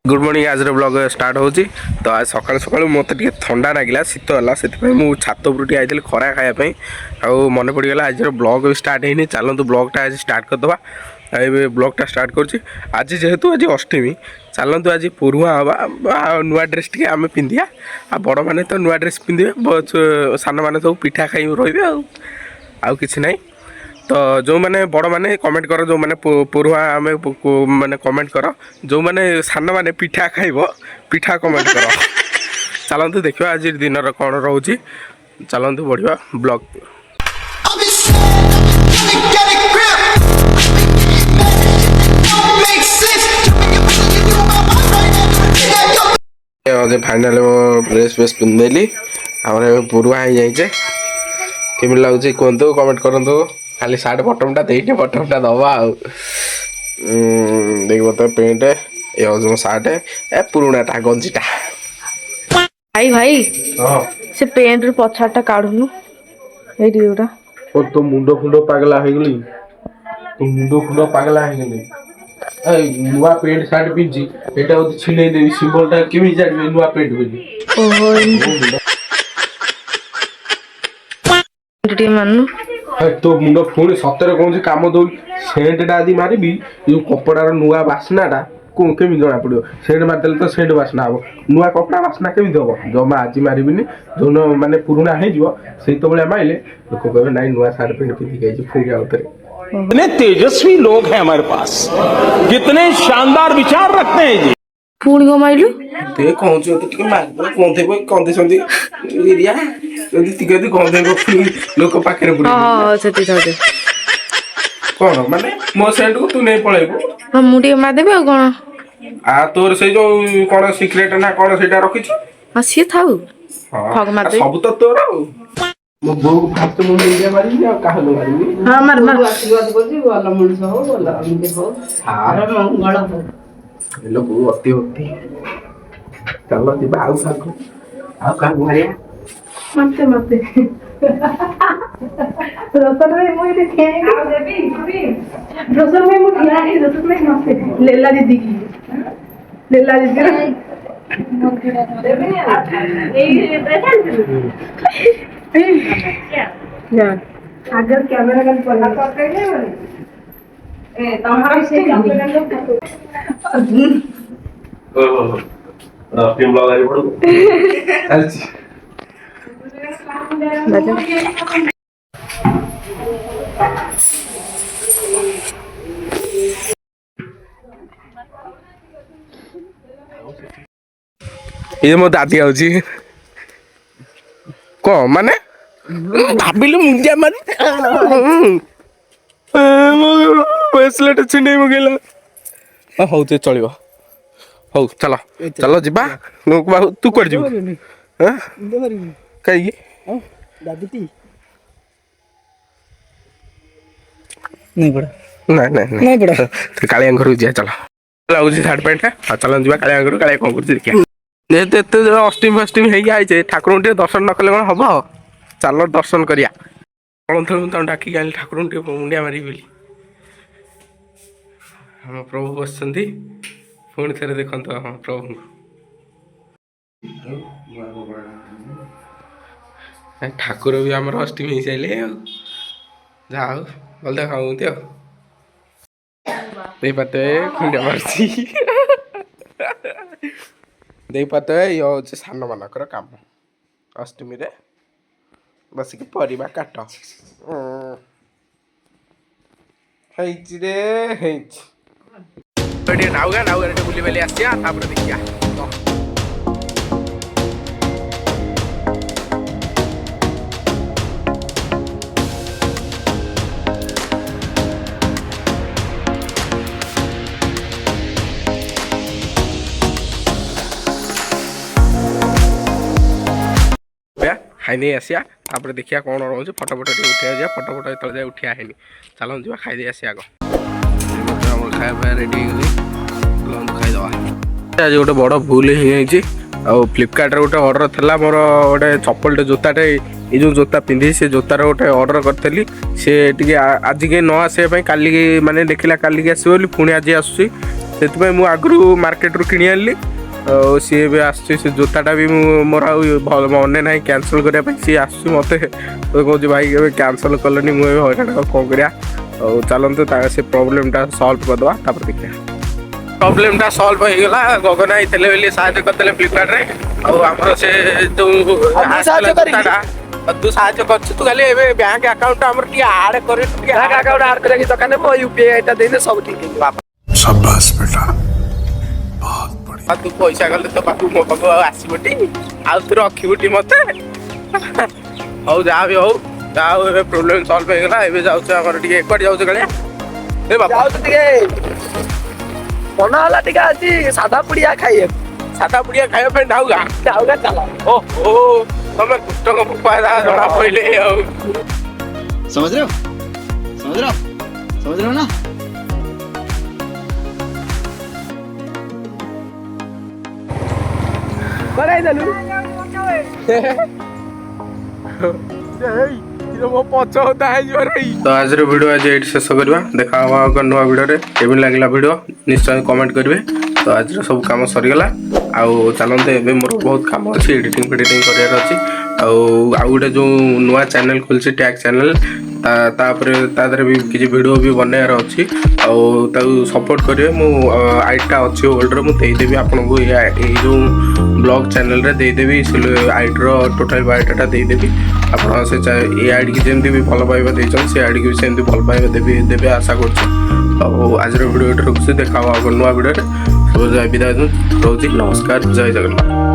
Good morning आज blog start होची तो आज सकाल सकाल मत ठंडा लगे शीत है से छात उपरू आई खरा खायापी मन पड़गला आज ब्लॉग भी स्टार्ट है चलतु ब्लॉगटा आज स्टार्ट करदे ब्लॉगटा स्टार्ट कर आज जेहेतु आज अष्टमी चलतु आज पुरुआ हवा नुआ ड्रेस टी आम पिंधिया बड़ मैंने तो नुआ ड्रेस पिंधे सान मैंने सब पिठा खाई रे आउ कि ना तो जो मैंने बड़ मैंने कमेंट कर जो मैंने पुरुआ आम मैंने कमेंट कर जो मैंने सान मैंने पिठा खाइब पिठा कमेंट कर चलतु देखा आज दिन कौन रोचे चलतु बढ़िया ब्लॉग फाइनाल ड्रेस फ्रेस पिंधेली आम पुरुआ हो जाए केमी लगुच कहतु कमेंट करूँ खाली सार्ट बटमटा देने बटमटा दबा देख तो पेंट ये मो सार्ट ए पुराणाटा गंजीटा भाई भाई से पेंट रू पछाटा काढुनु ए दियोटा ओ तो मुंडो फुंडो पागला हो गली तो मुंडो फुंडो पागला हो गली ए नुआ पेंट सार्ट पिंची एटा ओ छिले देबी सिंबलटा केमी जाबे नुआ पेंट बोली ओहो टी मानु तो मुंड पुणी सतरे कौन कम दौ सेंटा आदि मारि जो कपड़ार नुआ बास्नाटा केमी जना पड़ो सेंट मारिदे तो सेंट बास्ना हम नुआ कपड़ा बास्ना केमी हम जमा आज मारे जो माने पुराणा हो माइले लोक कहे ना नुआ सार्ट पेंट पिंधिक पुणी आउ थे कितने तेजस्वी लोग हैं हमारे पास, कितने शानदार विचार रखते हैं जी। पुणी को माइलु ते कहूछ तो टिके मार कोंथे को कोंथे संदी एरिया यदि टिके यदि कोंथे को लोक पाखरे पुडी हां सती सती कोन माने मो सेंट को तू नहीं पळेबो हम मुडी मार देबे कोन आ तोर से जो कोन सीक्रेट ना कोन सेटा रखिछ हसी थाउ फग मार दे सब तो तोर मो बो भात मो इंडिया मारी आ काह लो मारी हां मार आशीर्वाद करजी वाला मनुष्य हो वाला अमिते हो हां मंगल हो हेलो बो अति होती चलो जी आउ का मारिया मते मते रसन में मुझे खेने आ देबी रसन में मुझे खेने रसन में मते लेला दीदी की लेला दीदी देबी नहीं ए क्या अगर कैमरा का पल्ला पकड़ ले ए तुम्हारा से कैमरा ओ टीम ब्लॉग आई पड़ो चल ये मो दादी आउची को माने भाबिलु मुंडिया मारे ब्रेसलेट छिंडे मगेला हौ ते चलिबो हौ चलो चलो जिबा तू कर जिबो हां कई दादी टी नहीं पड़ा तो काले घर जा चलो लगुच सार्ट पैंट हाँ चल जा काले घर काले कौन कर देखिए जेहेतु एत अष्टमी फष्टमी हो ठाकुर दर्शन न कले कौन हम चल दर्शन करिया तुम डाक ठाकुर मुंडिया मारि बोली हम प्रभु बस पुणी थे देखो हम प्रभु ठाकुर भी आम अष्टमी हो सारे जाओ भल देखा देख पाते खुंडिया मार्ची देख पाते ये हूँ सान मानकर काम अष्टमी रे बसिक परिबा काट रे नाउगा नाउगा बुली बाली आसिया देखिया खाई नहीं आसिया तापर देखिया कौन रोचे फटो फटो उठा जा फटो फटो तले जाए उठिया है चलो जा खाई आसिया आग खाया रेडी खाईदवा आज गोटे बड़ भूल हो फ्लिपकार्ट गोटे ऑर्डर था मोर गोटे चप्पलटे जोताटे ये जो जोता पिंधि से जोतार गोटे ऑर्डर करी सी टे आज के न आसपा काली माने देखला काली आसो पुणी आज आसूँ से मुझे आगु मार्केट रू किणी आनी ଆଉ ସିଏ ଏବେ ଆସୁଛି ସେ ଜୋତାଟା ବି ମୁଁ ମୋର ଆଉ ଭଲ ମନେ ନାହିଁ କ୍ୟାନସଲ୍ କରିବା ପାଇଁ ସିଏ ଆସୁଛି ମୋତେ କହୁଛି ଭାଇ ଏବେ କ୍ୟାନସଲ୍ କଲେନି ମୁଁ ଏବେ ହଇରାଣ କ'ଣ କରିବା ଆଉ ଚାଲନ୍ତୁ ସେ ପ୍ରୋବ୍ଲେମଟା ସଲ୍ଭ କରିଦେବା ତାପରେ ଦେଖିବା ପ୍ରୋବ୍ଲେମଟା ସଲ୍ଭ ହେଇଗଲା ଗଗନ ଆଇଥିଲେ ବୋଲି ସାହାଯ୍ୟ କରିଦେଲେ ଫ୍ଲିପକାର୍ଟରେ ଆଉ ଆମର ସେ ଯେଉଁ ତୁ ସାହାଯ୍ୟ କରୁଛୁ ତୁ ଖାଲି ଏବେ ବ୍ୟାଙ୍କ ଆକାଉଣ୍ଟ ଆମର ଟିକେ ଆଡ୍ କରି ବ୍ୟାଙ୍କ ଆକାଉଣ୍ଟ ଆଡ୍ କରିବା ଦରକାର ମୋ ୟୁପିଆଇଟା ଦେଇଲେ ସବୁ ଠିକ୍ ହେଇଯିବ शाबाश बेटा तू पैसा गले तो पाखु मो पाखु आसबटी आउ तू रखिबटी मते हौ जा भी हौ जाओ ए प्रॉब्लम सॉल्व हो गला एबे जाउ छ हमर टिके एकड़ जाउ छ गले ए बाबा जाउ टिके कोना वाला टिके आजी सादा पुड़िया खाइए पे जाऊगा चला ओ तमे कुष्ट को पादा जड़ा पहिले समझ रहे हो ना बराई दलु तो आज वीडियो आज ये शेष करवा देखा हवा नुआ वीडियो केमी लगला वीडियो निश्चय कमेंट करेंगे तो आज सब कम सरीगला आउ चलते ए मोर बहुत कम अच्छी एडिटिंग फेडिटिंग करार अच्छी आउ गोटे जो नुआ चैनल खोलছি टैग चैनल तादरे भी किसी वीडियो भी बनार अच्छी सपोर्ट करेंगे मु आईटा अच्छी होल्डर मुझे आपन को जो ब्लॉग चैनल रे देदेवी आईडी टोटाल बायोडाटा देदेवी आप से आईडी की जमी भी भल पाइबा देछन से आईडी की भी सेमती भल पाइबा देवे आशा कर आज वीडियो रखुच्छे देखा नुआ वीडियो सब विदाय रोचे नमस्कार जय जगन्नाथ।